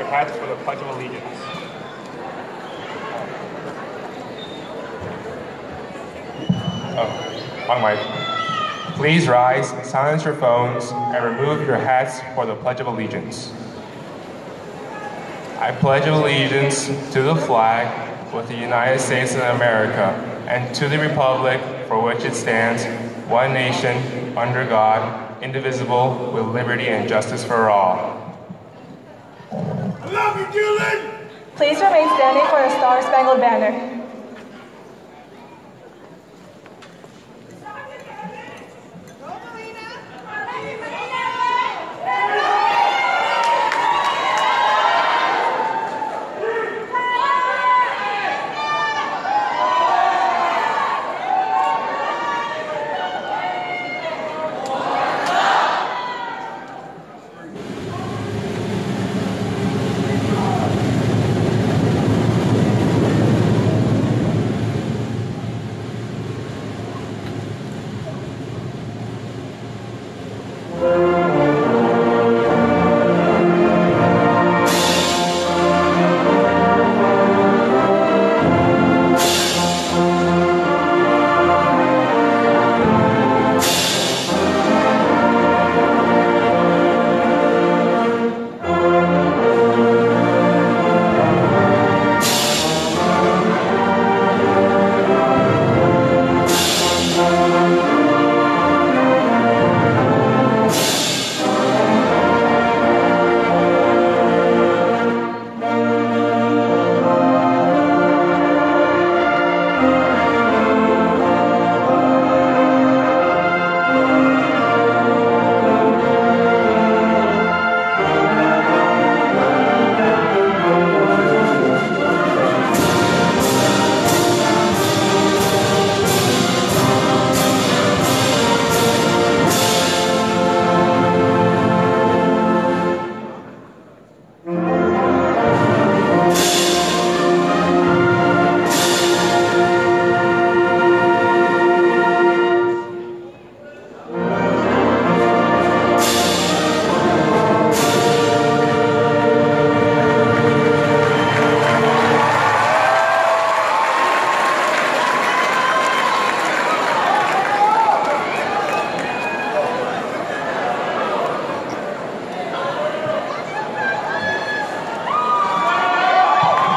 your hats for the Pledge of Allegiance. Oh, wrong mic. Please rise, silence your phones, and remove your hats for the Pledge of Allegiance. I pledge allegiance to the flag of the United States of America and to the republic for which it stands, one nation, under God, indivisible, with liberty and justice for all. I love you, Julie! Please remain standing for the Star-Spangled Banner.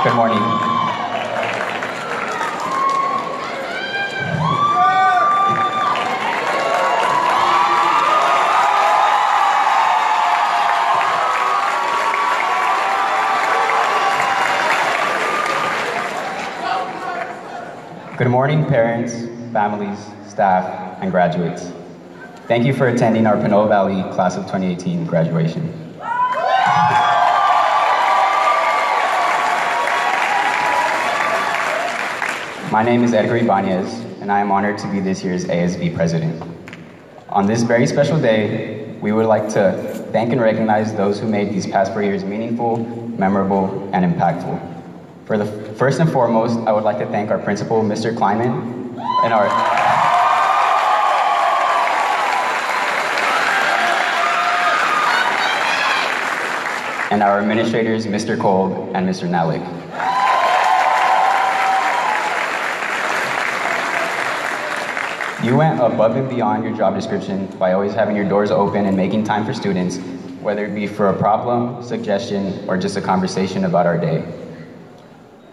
Good morning. Good morning, parents, families, staff, and graduates. Thank you for attending our Pinole Valley Class of 2018 graduation. My name is Edgar Ibanez, and I am honored to be this year's ASB president. On this very special day, we would like to thank and recognize those who made these past 4 years meaningful, memorable, and impactful. First and foremost, I would like to thank our principal, Mr. Kleinman, and our administrators, Mr. Kolb and Mr. Nalick. You went above and beyond your job description by always having your doors open and making time for students, whether it be for a problem, suggestion, or just a conversation about our day.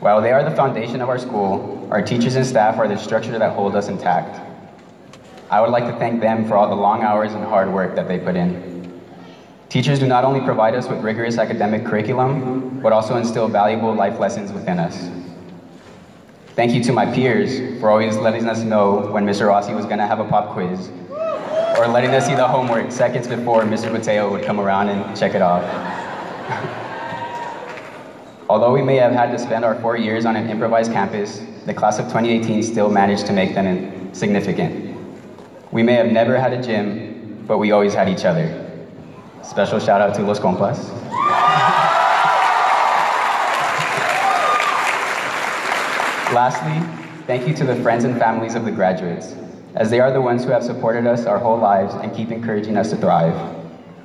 While they are the foundation of our school, our teachers and staff are the structure that hold us intact. I would like to thank them for all the long hours and hard work that they put in. Teachers do not only provide us with rigorous academic curriculum, but also instill valuable life lessons within us. Thank you to my peers for always letting us know when Mr. Rossi was gonna have a pop quiz, or letting us see the homework seconds before Mr. Mateo would come around and check it off. Although we may have had to spend our 4 years on an improvised campus, the class of 2018 still managed to make them significant. We may have never had a gym, but we always had each other. Special shout out to Los Compas. Lastly, thank you to the friends and families of the graduates, as they are the ones who have supported us our whole lives and keep encouraging us to thrive.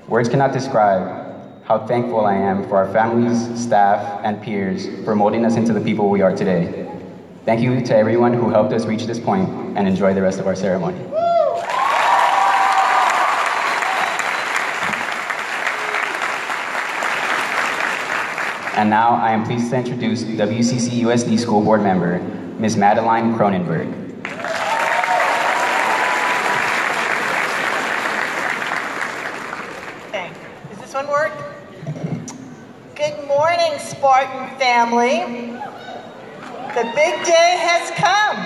Words cannot describe how thankful I am for our families, staff, and peers for molding us into the people we are today. Thank you to everyone who helped us reach this point, and enjoy the rest of our ceremony. And now I am pleased to introduce WCC USD School Board member, Ms. Madeline Cronenberg. Okay, does this one work? Good morning, Spartan family. The big day has come.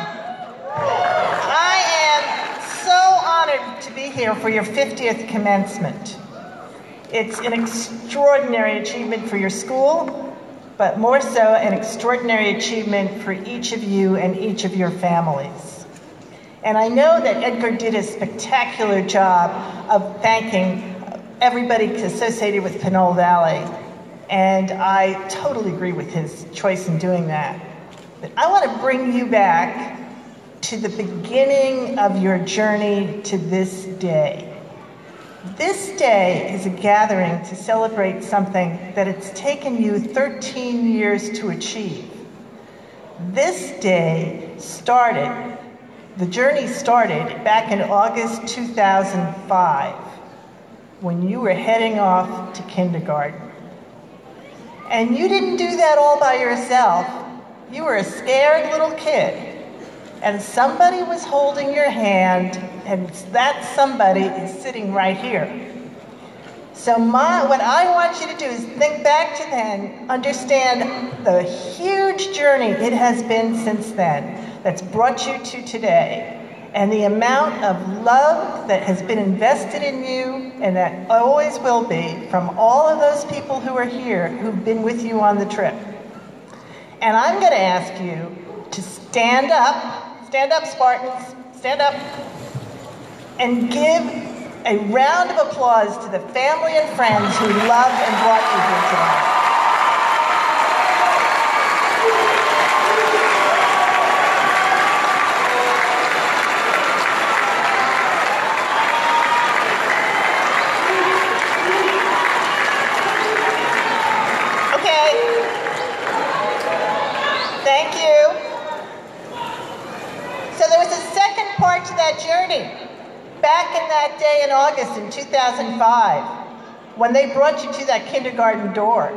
I am so honored to be here for your 50th commencement. It's an extraordinary achievement for your school, but more so an extraordinary achievement for each of you and each of your families. And I know that Edgar did a spectacular job of thanking everybody associated with Pinole Valley, and I totally agree with his choice in doing that. But I want to bring you back to the beginning of your journey to this day. This day is a gathering to celebrate something that it's taken you 13 years to achieve. This day started, the journey started back in August 2005, when you were heading off to kindergarten. And you didn't do that all by yourself. You were a scared little kid. And somebody was holding your hand, and that somebody is sitting right here. So what I want you to do is think back to then, understand the huge journey it has been since then that's brought you to today, and the amount of love that has been invested in you, and that always will be, from all of those people who are here who've been with you on the trip. And I'm going to ask you to stand up, Spartans, stand up, and give a round of applause to the family and friends who loved and brought you here today. Okay. Thank you. So there was a second part to that journey. Back in that day in August in 2005, when they brought you to that kindergarten door,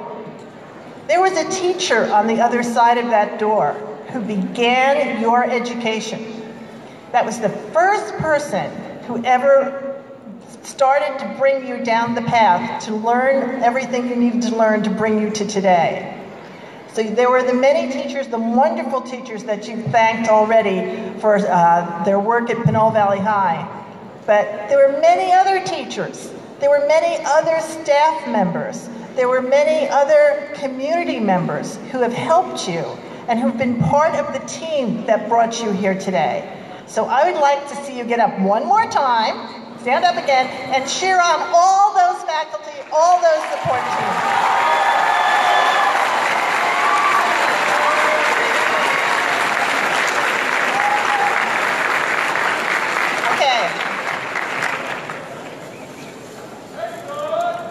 there was a teacher on the other side of that door who began your education. That was the first person who ever started to bring you down the path to learn everything you needed to learn to bring you to today. So there were the many teachers, the wonderful teachers that you've thanked already for their work at Pinole Valley High. But there were many other teachers. There were many other staff members. There were many other community members who have helped you and who've been part of the team that brought you here today. So I would like to see you get up one more time, stand up again, and cheer on all those faculty, all those support teams.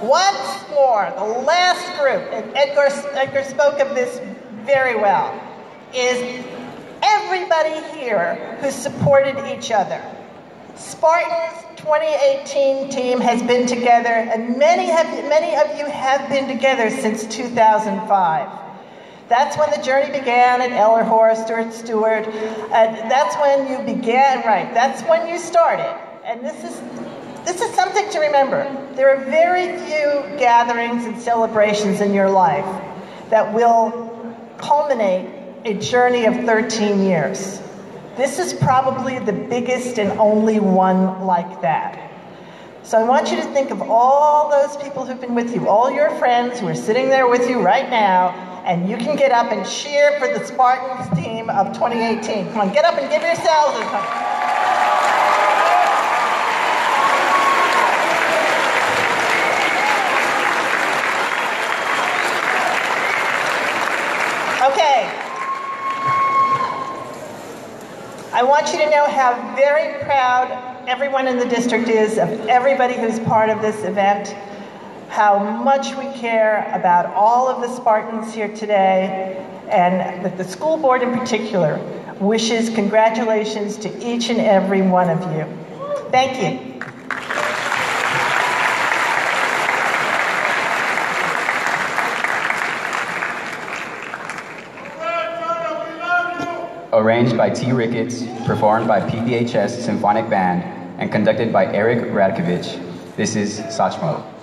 Once more, the last group, and Edgar spoke of this very well, is everybody here who supported each other. Spartan's 2018 team has been together, and many of you have been together since 2005. That's when the journey began at Ellerhorst or at Stewart. That's when you began, right, that's when you started. And this is something to remember. There are very few gatherings and celebrations in your life that will culminate a journey of 13 years. This is probably the biggest and only one like that. So I want you to think of all those people who've been with you, all your friends who are sitting there with you right now, and you can get up and cheer for the Spartans team of 2018. Come on, get up and give yourselves a Okay. I want you to know how very proud everyone in the district is of everybody who's part of this event, how much we care about all of the Spartans here today, and that the school board in particular wishes congratulations to each and every one of you. Thank you. Arranged by T. Ricketts, performed by PBHS Symphonic Band, and conducted by Eric Radkovich. This is Sachmo.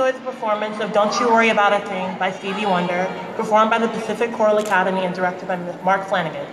enjoyed the performance of Don't You Worry About a Thing by Stevie Wonder, performed by the Pacific Choral Academy and directed by Mark Flanagan.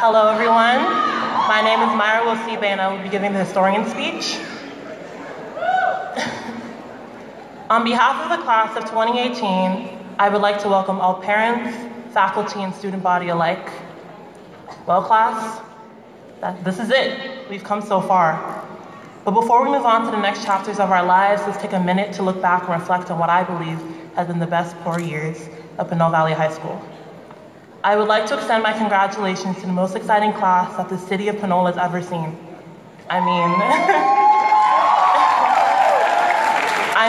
Hello, everyone. My name is Myra Wosibe, and I will be giving the historian speech. On behalf of the class of 2018, I would like to welcome all parents, faculty, and student body alike. Well, class, this is it. We've come so far. But before we move on to the next chapters of our lives, let's take a minute to look back and reflect on what I believe has been the best 4 years of Pinole Valley High School. I would like to extend my congratulations to the most exciting class that the city of Pinole has ever seen. I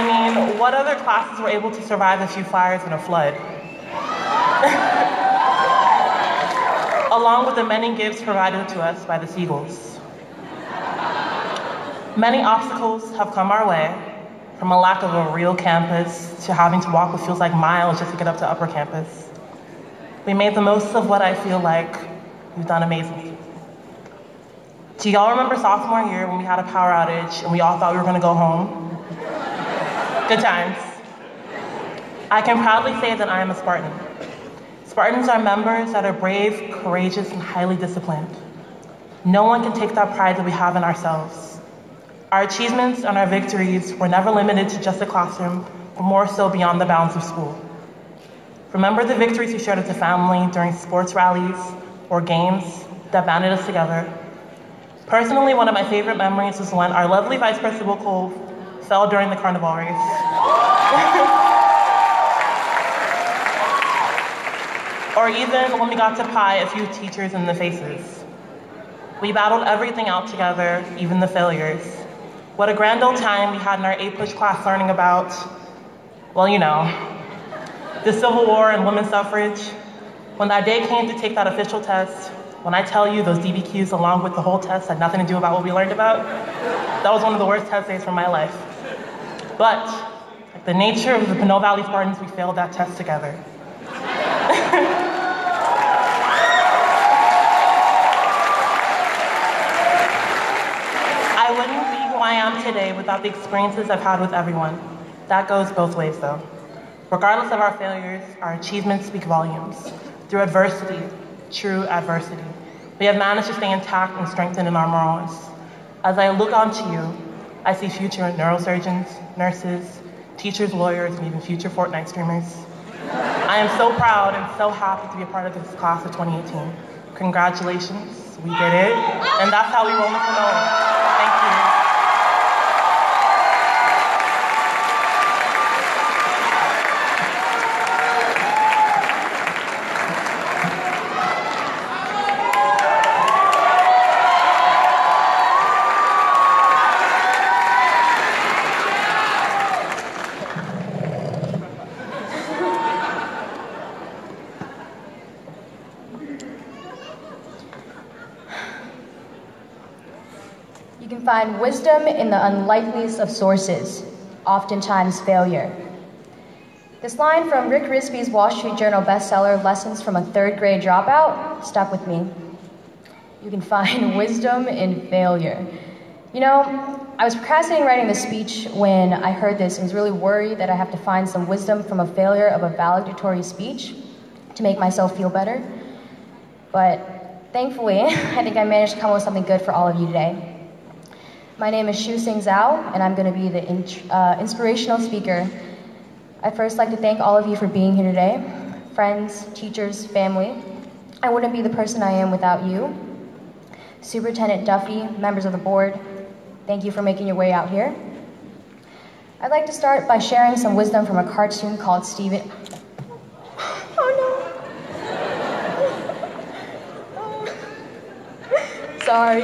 mean, what other classes were able to survive a few fires and a flood? along with the many gifts provided to us by the Seagulls. Many obstacles have come our way, from a lack of a real campus to having to walk what feels like miles just to get up to upper campus. We made the most of what I feel like we've done amazing. Do y'all remember sophomore year when we had a power outage and we all thought we were gonna go home? Good times. I can proudly say that I am a Spartan. Spartans are members that are brave, courageous, and highly disciplined. No one can take that pride that we have in ourselves. Our achievements and our victories were never limited to just the classroom, but more so beyond the bounds of school. Remember the victories we shared as a family during sports rallies or games that banded us together. Personally, one of my favorite memories was when our lovely Vice Principal Cole fell during the carnival race. Or even when we got to pie a few teachers in the faces. We battled everything out together, even the failures. What a grand old time we had in our A-push class learning about, well, you know, the Civil War and women's suffrage. When that day came to take that official test, when I tell you those DBQs along with the whole test had nothing to do about what we learned about, that was one of the worst test days for my life. But, like the nature of the Pinole Valley Spartans, we failed that test together. I wouldn't be who I am today without the experiences I've had with everyone. That goes both ways though. Regardless of our failures, our achievements speak volumes. Through adversity, true adversity, we have managed to stay intact and strengthened in our morals. As I look onto you, I see future neurosurgeons, nurses, teachers, lawyers, and even future Fortnite streamers. I am so proud and so happy to be a part of this class of 2018. Congratulations, we did it, and that's how we roll in Pinole. Thank you. Find wisdom in the unlikeliest of sources, oftentimes failure. This line from Rick Risby's Wall Street Journal bestseller, Lessons from a Third Grade Dropout, stuck with me. You can find wisdom in failure. You know, I was procrastinating writing this speech when I heard this and was really worried that I have to find some wisdom from a failure of a valedictorian speech to make myself feel better. But thankfully, I think I managed to come up with something good for all of you today. My name is Shu Sing Zhao, and I'm going to be the inspirational speaker. I'd first like to thank all of you for being here today, friends, teachers, family. I wouldn't be the person I am without you. Superintendent Duffy, members of the board, thank you for making your way out here. I'd like to start by sharing some wisdom from a cartoon called Stevie... Oh no! Sorry.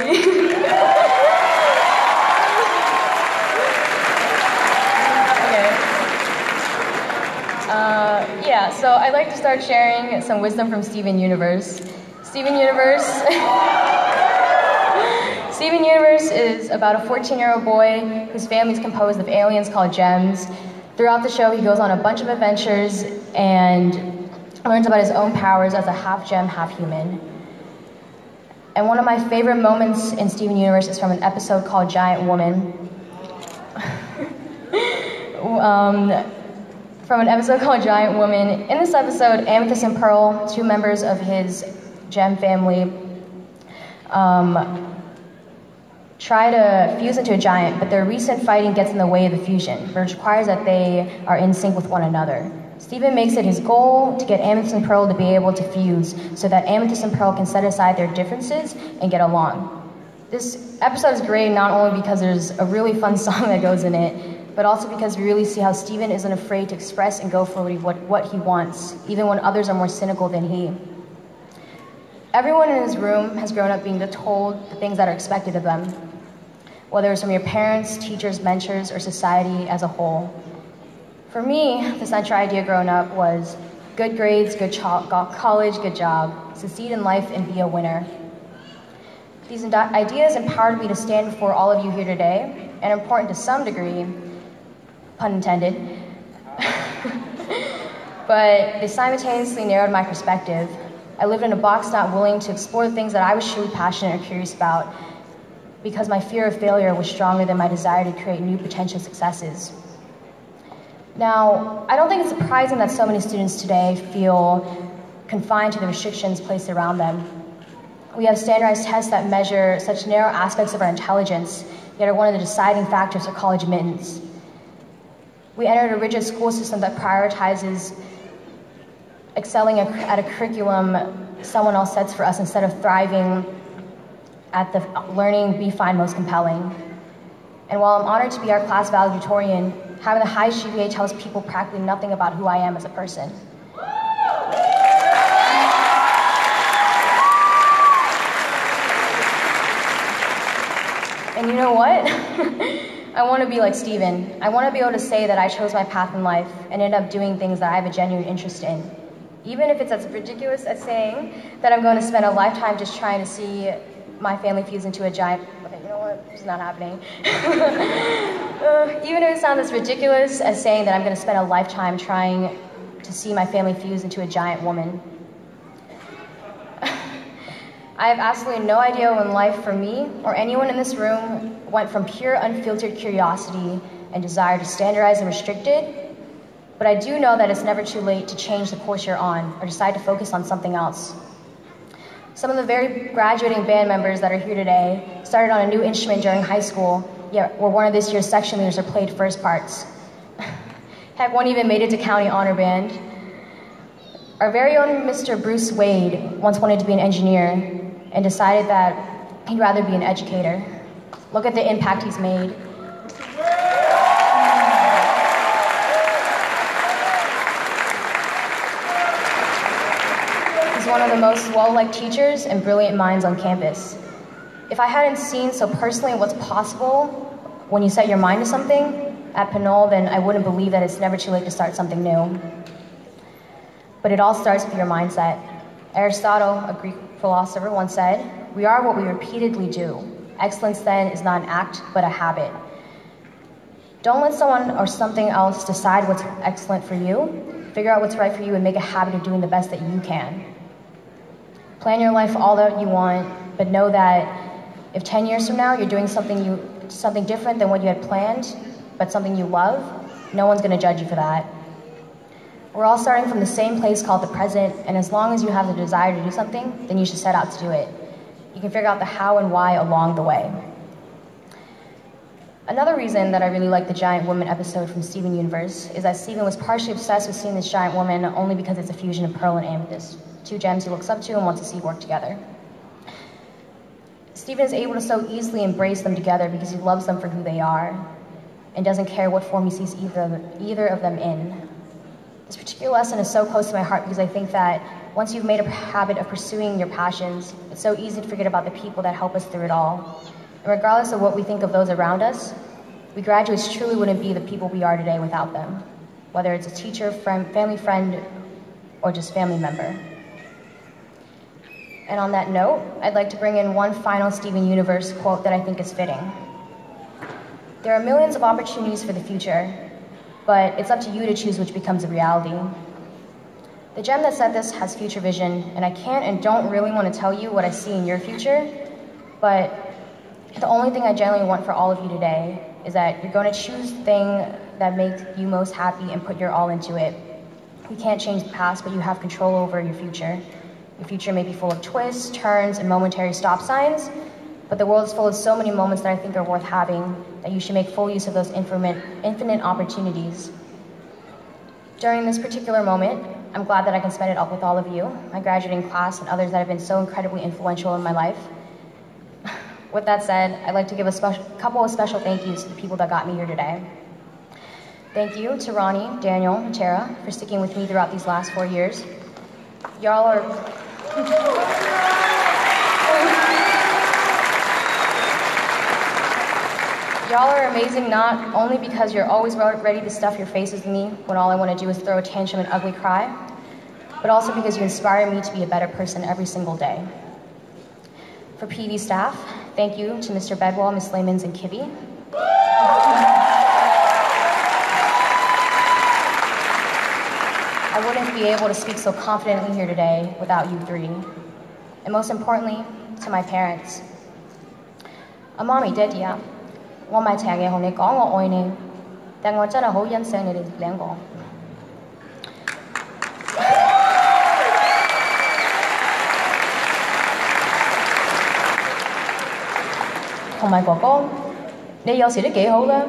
So I'd like to start sharing some wisdom from Steven Universe. Steven Universe is about a 14-year-old boy whose family is composed of aliens called gems. Throughout the show, he goes on a bunch of adventures and learns about his own powers as a half-gem, half-human. And one of my favorite moments in Steven Universe is from an episode called Giant Woman. From an episode called Giant Woman. In this episode, Amethyst and Pearl, two members of his gem family, try to fuse into a giant, but their recent fighting gets in the way of the fusion, which requires that they are in sync with one another. Steven makes it his goal to get Amethyst and Pearl to be able to fuse so that Amethyst and Pearl can set aside their differences and get along. This episode is great not only because there's a really fun song that goes in it, but also because we really see how Steven isn't afraid to express and go for what he wants, even when others are more cynical than he. Everyone in this room has grown up being told the things that are expected of them, whether it's from your parents, teachers, mentors, or society as a whole. For me, the central idea growing up was Good grades, good college, good job. Succeed in life and be a winner. These ideas empowered me to stand before all of you here today, and are important to some degree, pun intended, but they simultaneously narrowed my perspective. I lived in a box, not willing to explore the things that I was truly passionate or curious about, because my fear of failure was stronger than my desire to create new potential successes. Now, I don't think it's surprising that so many students today feel confined to the restrictions placed around them. We have standardized tests that measure such narrow aspects of our intelligence, yet are one of the deciding factors for college admittance. We entered a rigid school system that prioritizes excelling at a curriculum someone else sets for us instead of thriving at the learning we find most compelling. And while I'm honored to be our class valedictorian, having the highest GPA tells people practically nothing about who I am as a person. And you know what? I want to be like Steven. I want to be able to say that I chose my path in life and end up doing things that I have a genuine interest in. Even if it's as ridiculous as saying that I'm going to spend a lifetime just trying to see my family fuse into a giant... Okay, you know what? It's not happening. Even if it sounds as ridiculous as saying that I'm going to spend a lifetime trying to see my family fuse into a giant woman. I have absolutely no idea when life for me or anyone in this room went from pure unfiltered curiosity and desire to standardize and restrict it, but I do know that it's never too late to change the course you're on or decide to focus on something else. Some of the very graduating band members that are here today started on a new instrument during high school, yet were one of this year's section leaders or played first parts. Heck, one even made it to county honor band. Our very own Mr. Bruce Wade once wanted to be an engineer and decided that he'd rather be an educator. Look at the impact he's made. He's one of the most well-liked teachers and brilliant minds on campus. If I hadn't seen so personally what's possible when you set your mind to something at Pinole, then I wouldn't believe that it's never too late to start something new. But it all starts with your mindset. Aristotle, a Greek philosopher, once said, "We are what we repeatedly do. Excellence, then, is not an act, but a habit." Don't let someone or something else decide what's excellent for you. Figure out what's right for you and make a habit of doing the best that you can. Plan your life all that you want, but know that if 10 years from now you're doing something different than what you had planned, but something you love, no one's going to judge you for that. We're all starting from the same place called the present, and as long as you have the desire to do something, then you should set out to do it. You can figure out the how and why along the way. Another reason that I really like the giant woman episode from Steven Universe is that Steven was partially obsessed with seeing this giant woman only because it's a fusion of pearl and amethyst, two gems he looks up to and wants to see work together. Steven is able to so easily embrace them together because he loves them for who they are and doesn't care what form he sees either of them in. This particular lesson is so close to my heart because I think that once you've made a habit of pursuing your passions, it's so easy to forget about the people that help us through it all. And regardless of what we think of those around us, we graduates truly wouldn't be the people we are today without them, whether it's a teacher, friend, family friend, or just family member. And on that note, I'd like to bring in one final Steven Universe quote that I think is fitting. "There are millions of opportunities for the future, but it's up to you to choose which becomes a reality." The gem that said this has future vision, and I can't and don't really want to tell you what I see in your future, but the only thing I genuinely want for all of you today is that you're going to choose the thing that makes you most happy and put your all into it. You can't change the past, but you have control over your future. Your future may be full of twists, turns, and momentary stop signs, but the world is full of so many moments that I think are worth having that you should make full use of those infinite opportunities. During this particular moment, I'm glad that I can spend it up with all of you, my graduating class, and others that have been so incredibly influential in my life. With that said, I'd like to give a couple of special thank yous to the people that got me here today. Thank you to Ronnie, Daniel, and Tara for sticking with me throughout these last 4 years. Y'all are... Y'all are amazing not only because you're always ready to stuff your faces with me when all I want to do is throw a tantrum and ugly cry, but also because you inspire me to be a better person every single day. For PV staff, thank you to Mr. Bedwell, Ms. Lamons, and Kibby. I wouldn't be able to speak so confidently here today without you three. And most importantly, to my parents. 阿媽咪爹哋啊，我唔係成日同你講我愛你，但我真係好欣賞你哋兩個。同埋哥哥，你有時都幾好㗎。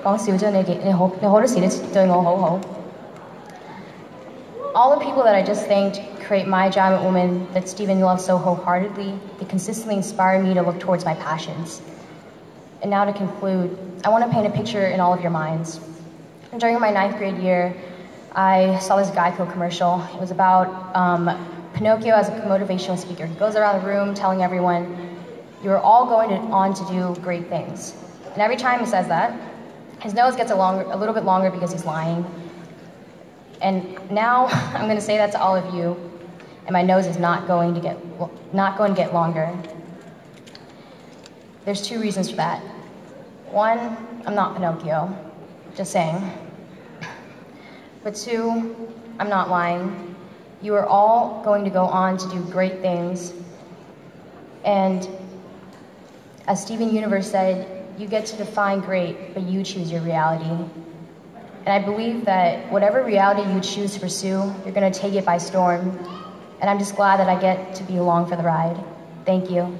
講笑啫，你好多時都對我好好。All the people that I just thanked create my giant woman that Stephen loves so wholeheartedly. They consistently inspire me to look towards my passions. And now to conclude, I want to paint a picture in all of your minds. During my 9th grade year, I saw this Geico commercial. It was about Pinocchio as a motivational speaker. He goes around the room telling everyone, "You are all going on to do great things." And every time he says that, his nose gets a little bit longer because he's lying. And now I'm going to say that to all of you, and my nose is not going to get longer. There's 2 reasons for that. 1, I'm not Pinocchio, just saying. But 2, I'm not lying. You are all going to go on to do great things. And as Steven Universe said, you get to define great, but you choose your reality. And I believe that whatever reality you choose to pursue, you're going to take it by storm. And I'm just glad that I get to be along for the ride. Thank you.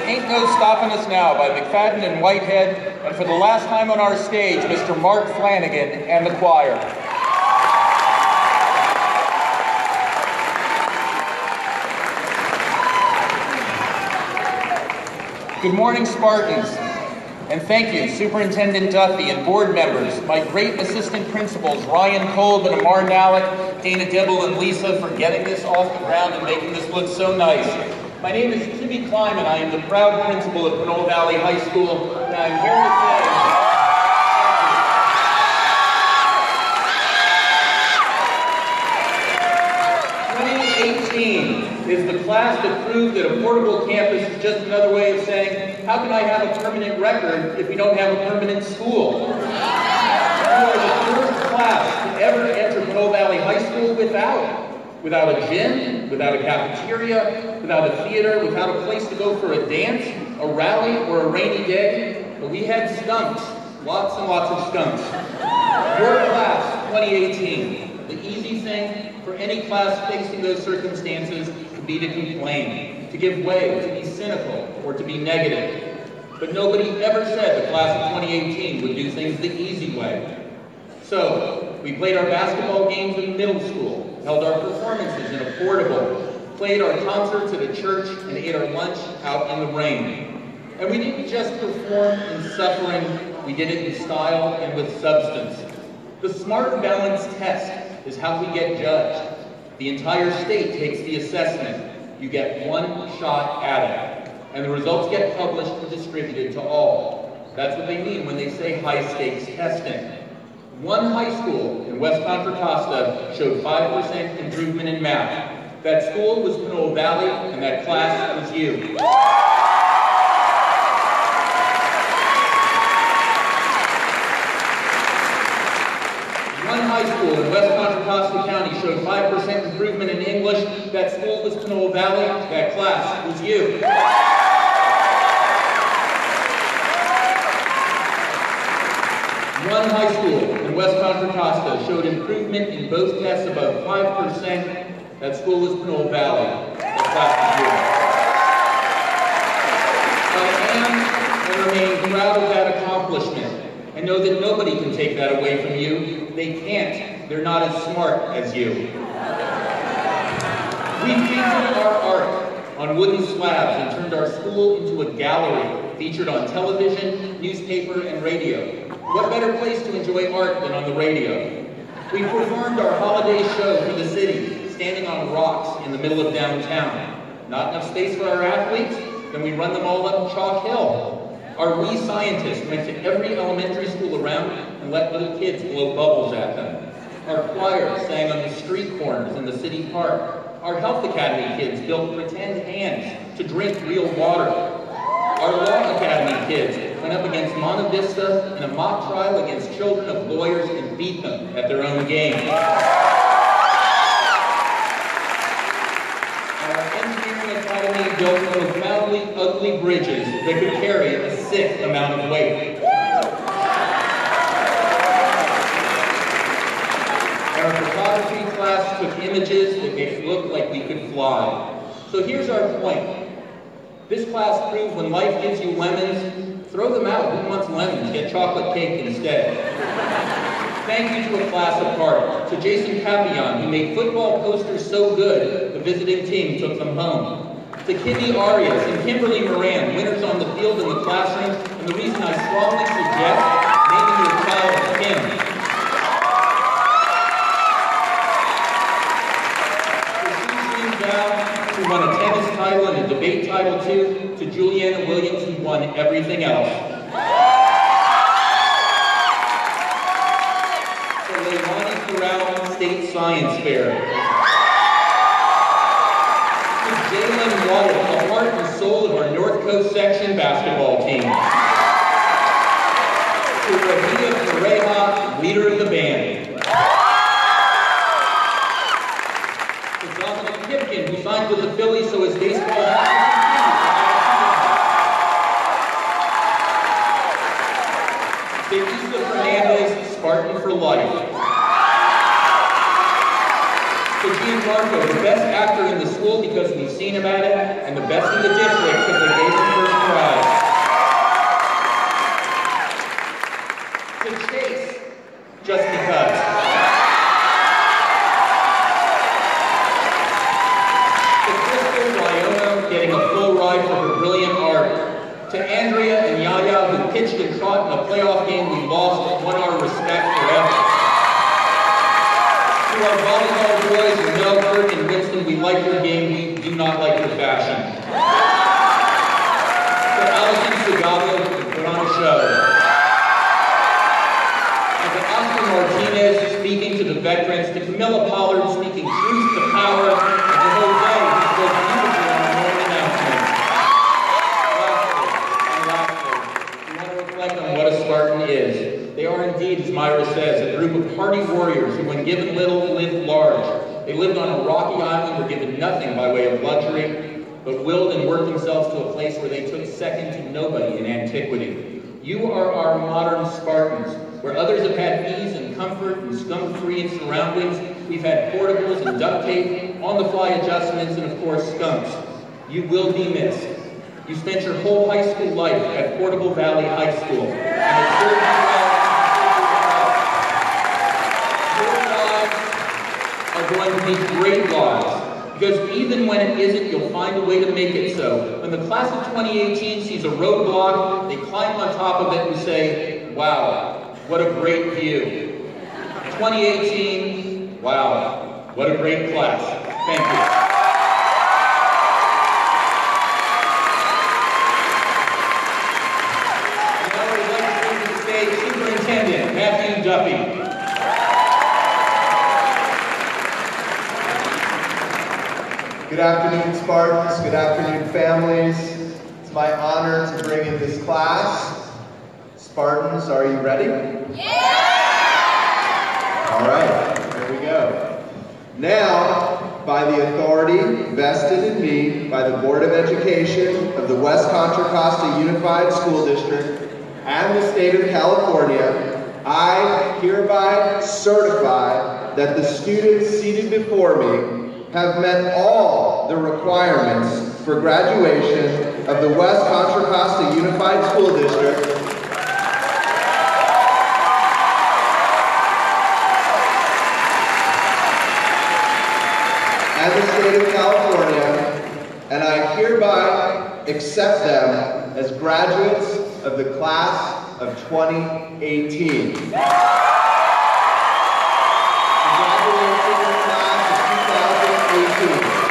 Ain't No Stopping Us Now by McFadden and Whitehead, and for the last time on our stage, Mr. Mark Flanagan and the choir. Good morning, Spartans, and thank you, Superintendent Duffy and board members, my great assistant principals, Ryan Kolb and Amar Nalick, Dana Dibble and Lisa, for getting this off the ground and making this look so nice. My name is Kibby Kleiman. I am the proud principal at Pinole Valley High School, and I'm here to say class that proved that a portable campus is just another way of saying, how can I have a permanent record if we don't have a permanent school? You are the first class to ever enter Pinole Valley High School without a gym, without a cafeteria, without a theater, without a place to go for a dance, a rally, or a rainy day. But we had skunks, lots and lots of skunks. Your class, 2018, the easy thing for any class facing those circumstances would be to complain, to give way, to be cynical, or to be negative. But nobody ever said the class of 2018 would do things the easy way. So, we played our basketball games in middle school, held our performances in a portable, played our concerts at a church, and ate our lunch out in the rain. And we didn't just perform in suffering, we did it in style and with substance. The Smart Balance Test is how we get judged. The entire state takes the assessment. You get one shot at it. And the results get published and distributed to all. That's what they mean when they say high-stakes testing. One high school in West Contra Costa showed 5% improvement in math. That school was Pinole Valley, and that class was you. One high school in West Contra Costa County showed 5% improvement in English. That school was Pinole Valley. That class was you. One high school in West Contra Costa showed improvement in both tests above 5%. That school was Pinole Valley. That class was you. I am and remain proud of that accomplishment. And know that nobody can take that away from you. They can't. They're not as smart as you. We painted our art on wooden slabs and turned our school into a gallery featured on television, newspaper, and radio. What better place to enjoy art than on the radio? We performed our holiday show for the city, standing on rocks in the middle of downtown. Not enough space for our athletes? Then we run them all up Chalk Hill. Our wee scientists went to every elementary school around and let little kids blow bubbles at them. Our choir sang on the street corners in the city park. Our health academy kids built pretend hands to drink real water. Our law academy kids went up against Monte Vista in a mock trial against children of lawyers and beat them at their own game. Academy built profoundly ugly bridges that could carry a sick amount of weight. Our photography class took images that made it look like we could fly. So here's our point. This class proves when life gives you lemons, throw them out. Who wants lemons? Get chocolate cake instead. Thank you to a class apart, to Jason Papillon, who made football posters so good, the visiting team took them home. To Kidney Arias and Kimberly Moran, winners on the field and the classroom, and the reason I strongly suggest naming your child Kim. To Sue Down, who won a tennis title and a debate title too, to Juliana Williams, who won everything else. State Science Fair. To Jalen Wyatt, the heart and soul of our North Coast section basketball team. To Rahia Pareja, leader of the band. To Dominic Kipkin, who signed with the Phillies so his baseball to Issa Fernandez, Spartan for life. To Gianmarco, the best actor in the school because we've seen him at it, and the best in the district because they gave him first prize. To Chase, just because. To Crystal Riono, getting a full ride for her brilliant art. To Andrea and Yaya, who pitched and caught in a playoff game we lost but won our respect forever. To our volleyball boys in Melbourne and Winston, we like your game, we do not like your fashion. To Allison Segado, who put on a show. And to Oscar Martinez, speaking to the veterans. To Camilla Pollard, speaking truth to power. And to Jose, who spoke beautifully on Spartan is. They are indeed, as Myra says, a group of hardy warriors who, when given little, lived large. They lived on a rocky island, were given nothing by way of luxury, but willed and worked themselves to a place where they took second to nobody in antiquity. You are our modern Spartans, where others have had ease and comfort and skunk-free surroundings. We've had portables and duct tape, on-the-fly adjustments, and of course, skunks. You will be missed. You spent your whole high school life at Portable Valley High School, and it served you well. Your lives are going to be great lives, because even when it isn't, you'll find a way to make it so. When the class of 2018 sees a roadblock, they climb on top of it and say, wow, what a great view. 2018, wow, what a great class. Thank you. Now I'd like to bring to the stage Superintendent Matthew Duffy. Good afternoon, Spartans. Good afternoon, families. It's my honor to bring in this class. Spartans, are you ready? Yeah! All right, here we go. Now, by the authority vested in me by the Board of Education of the West Contra Costa Unified School District and the State of California, I hereby certify that the students seated before me have met all the requirements for graduation of the West Contra Costa Unified School District and the State of California, and I hereby accept them as graduates of the class of 2018. Congratulations, class of 2018.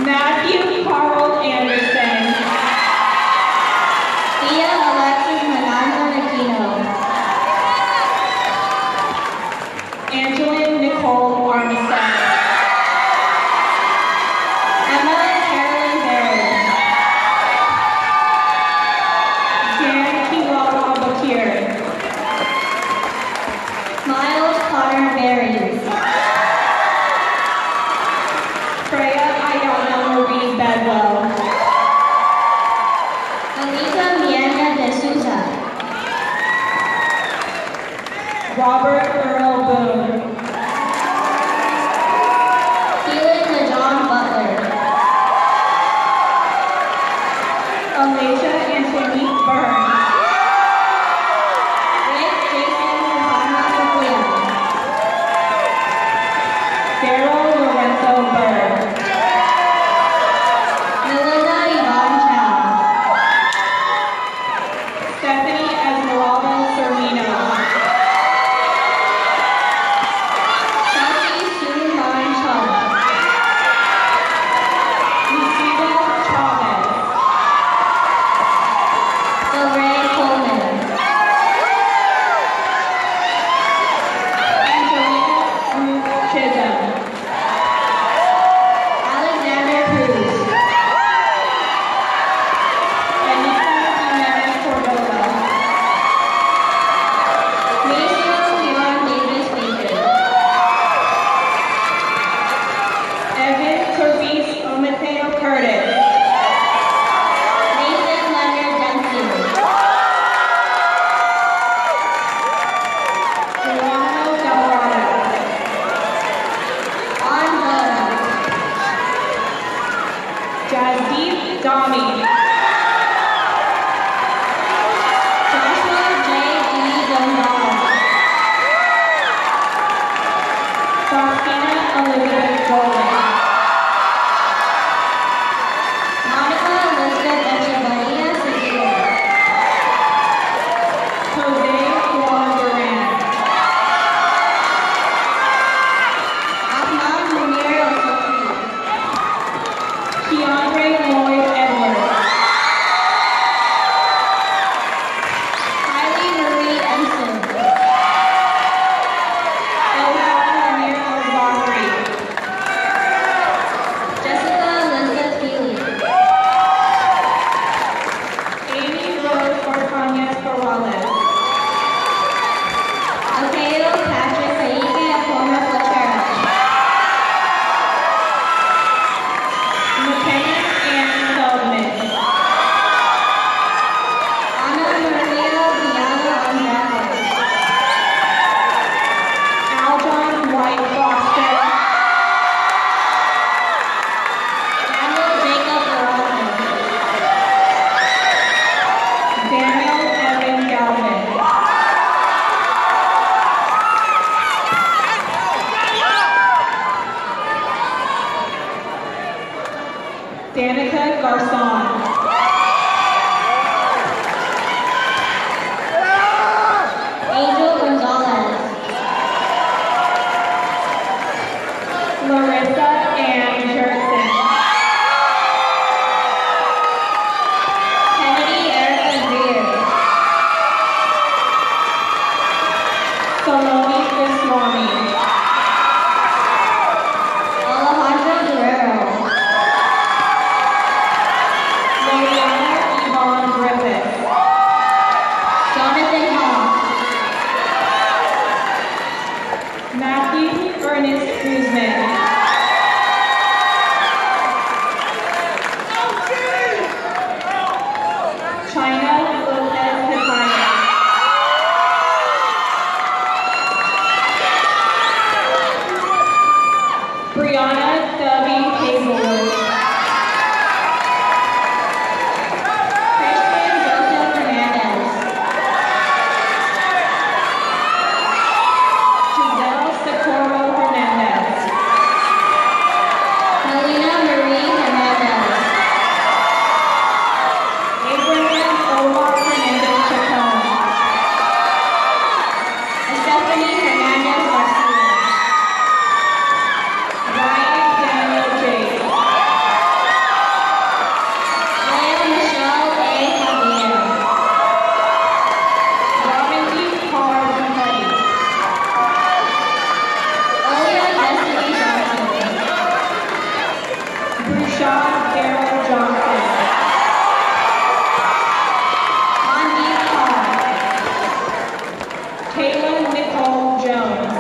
Matthew Carl Anderson. Thea Alexis Manal Curtis. Nathan Leonard Dempsey. Geronimo Gallardo. On Hood. Jasdeep Dami. Joshua J. D. Gonzalez. Faustina Elizabeth Golden. Monica Elizabeth Echevarria Segura. Jose Juan Duran. Ahmad Munir Al-Sofri. Keandre Lloyd Edwards. Kylie Marie Ensign. Elhan Munir Al-Zahri. Jessica Elizabeth Healy. Amy Rose Ortanya Perales. Alfredo Patrick Felipe Apona Fletcher. McKenna Ann Feldman. Ana Maria Viana Andrade. Aljon White Foster. Daniel Jacob Morales. Daniel Evan Galvin. Danica Garcon. Angel Gonzalez. Larissa Ann Jerson. Kennedy Erica Greer. Saloni Goswami. Alejandro Guerrero. Liliana Yvonne Griffith. Jonathan Hall. Matthew Ernest Guzman. China Lopez Hikaya. Brianna Debbie Hazelwood. Christian Joseph Hernandez. Giselle Socorro Hernandez. Helena Marie Hernandez. Abraham Omar Hernandez Chacon. Stephanie Hernandez Garcia. Ryan Daniel Jake. Leah Michelle A. Javier. Romandeep Kaur Mahadi. Olia Destiny Johnson. Brushad Daryl Johnson. Mandeep Kaur. Kayla Nicole Jones.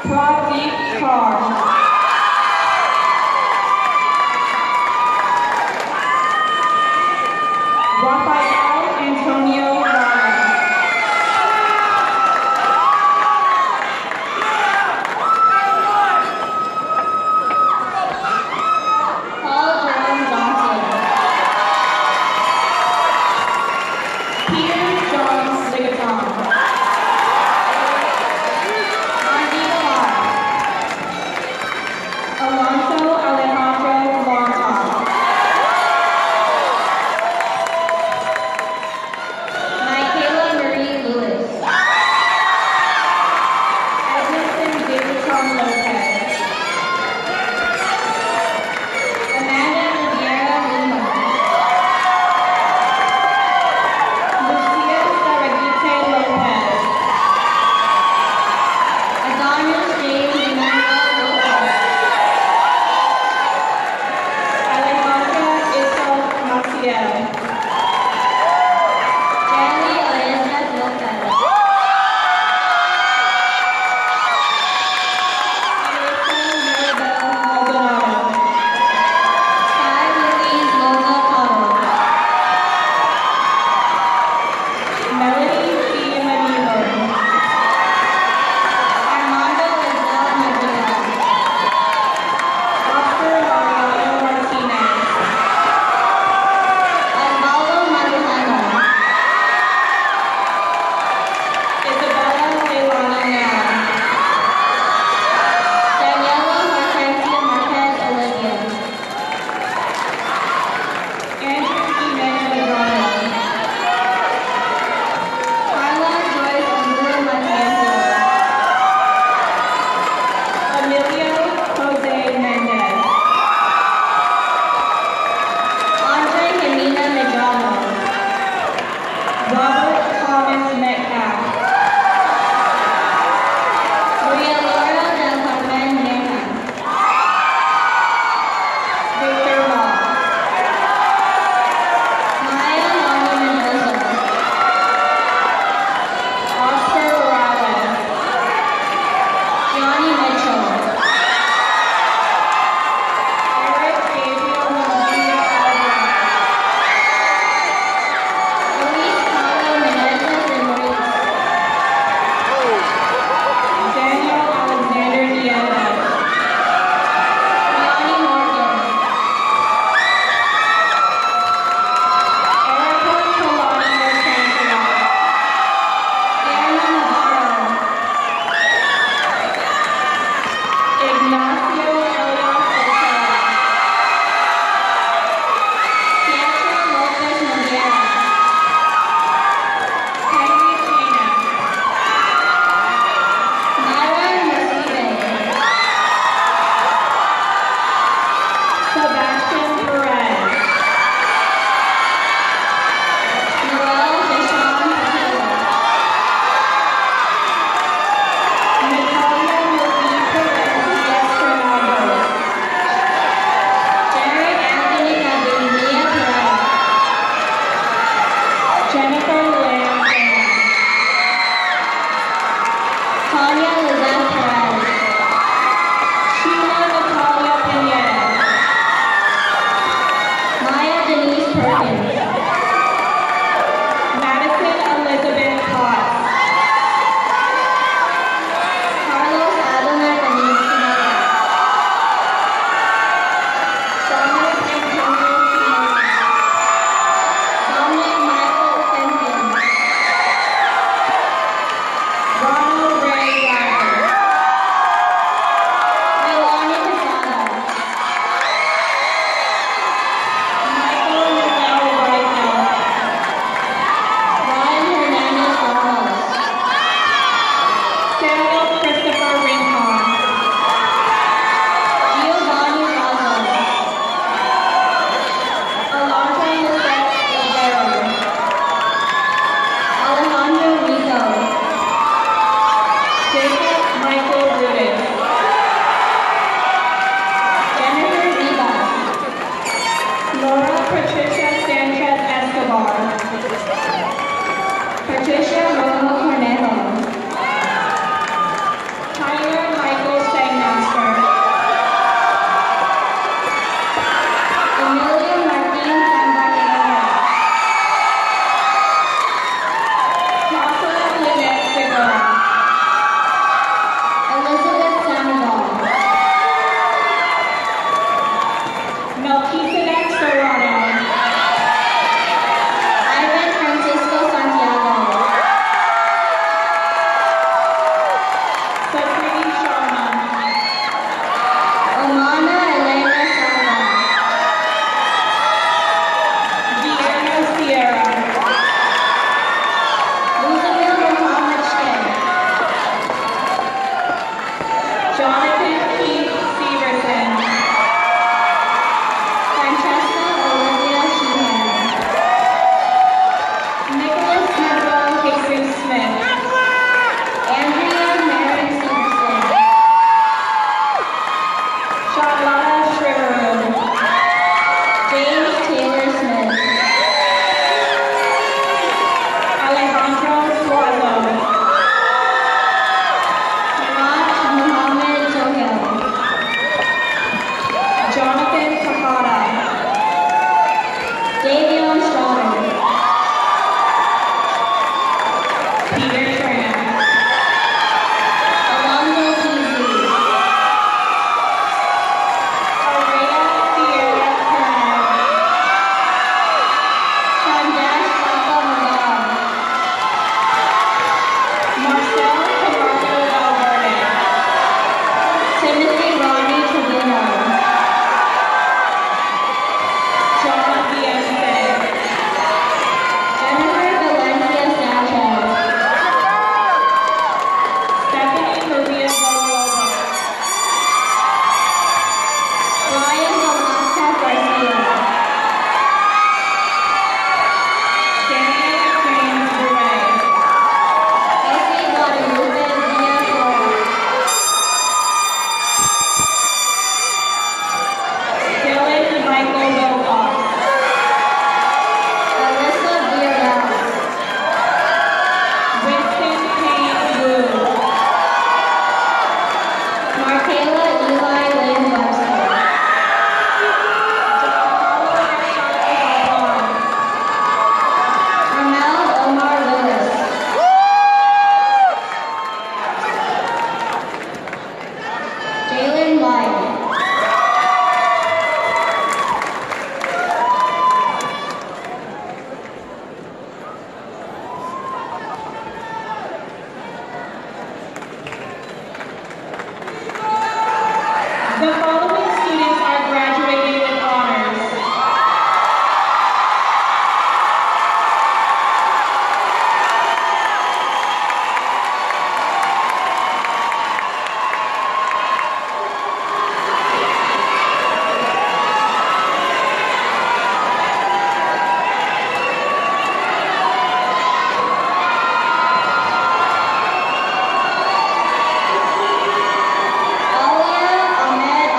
Pradeep Kaur. Rafael Antonio Lara. Paul Jerome Johnson. Peter John Ligaton. Mandeep Kaur. Charlotta Shriveroon. James Taylor Smith. Alejandro Suazo. Raj Muhammad Sohail. Jonathan Tejada. Davion Stoddard. Peter Tran. Alonzo Peasy. Araya Sierra Turner. Sandesh Papa Madan. Marcel Camargo Valverde. Timothy Rodney Trevino. John Dieste. Jennifer Valencia Sanchez. Stephanie Maria Villalobos. Ryan Velasquez Garcia. Daniel James Duray. Jose Guadalupe Villa Flores. Dylan Michael Wilcox. Alyssa Villarreal. Winston Payne Wu. Markayla Eli Lynn Webster. Ramel Omar Lewis. Jalen White. The following students are graduating with honors. Alia Ahmed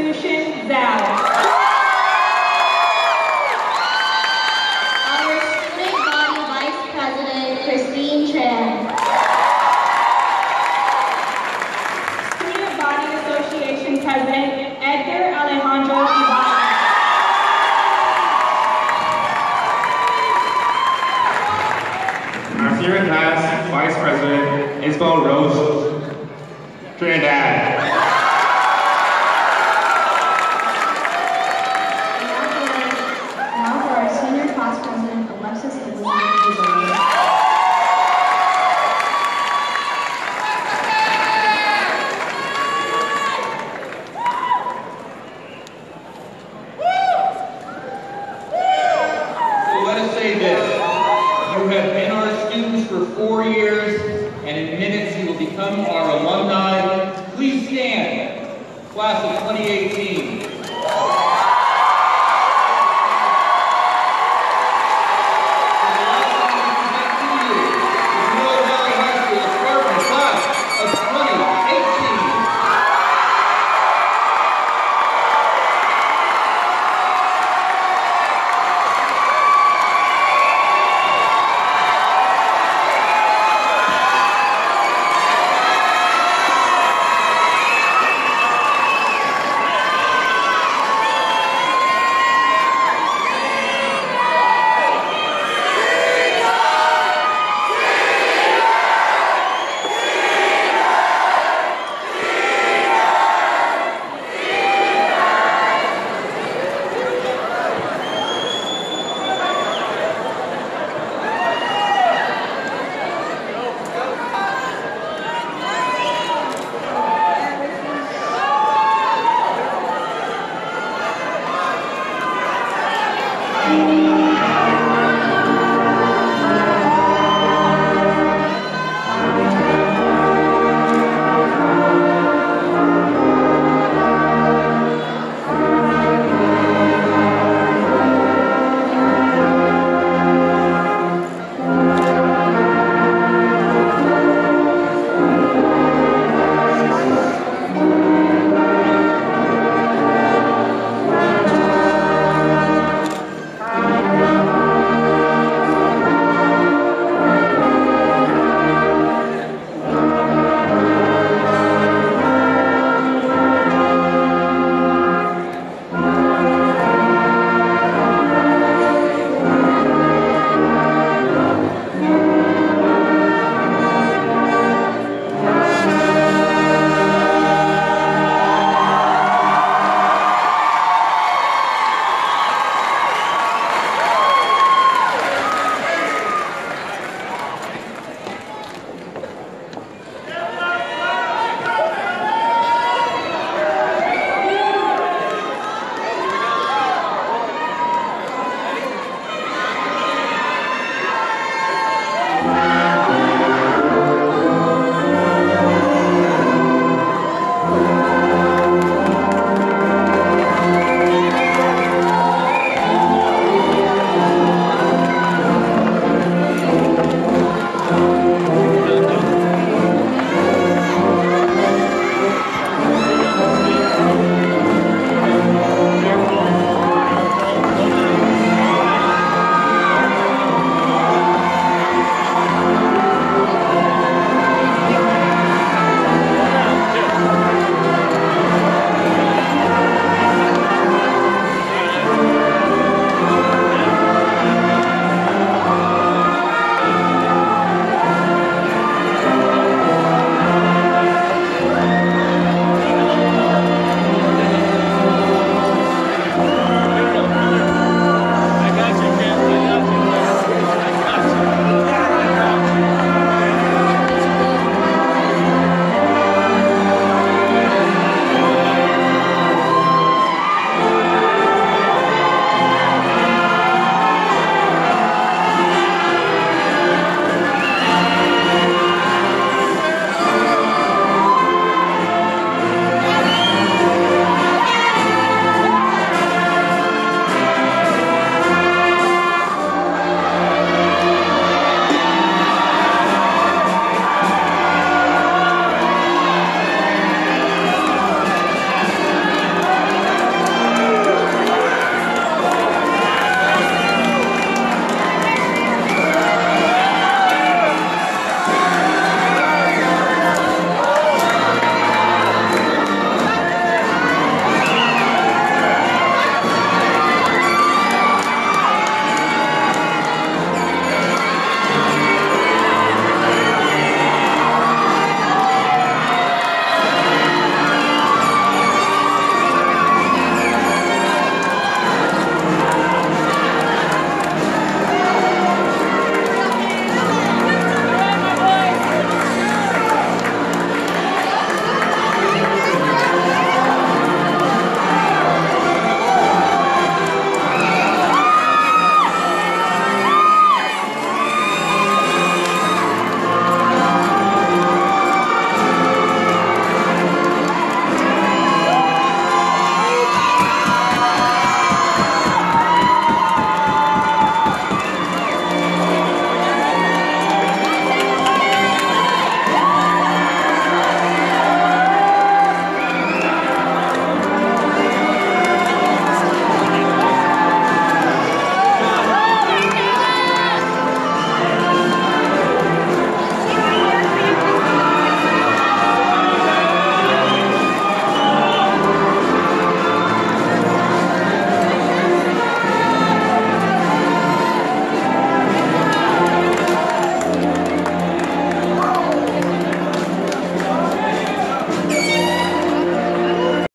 institution, Zal. Our student body vice president, Christine Tran. Student body association president, Edgar Ibanez. Our senior class vice president, Isabel Rose Trinidad. Now for our senior class president, Alexis Italy. So let us say this. You have been our students for 4 years, and in minutes you will become our alumni. Please stand. Class of 2018.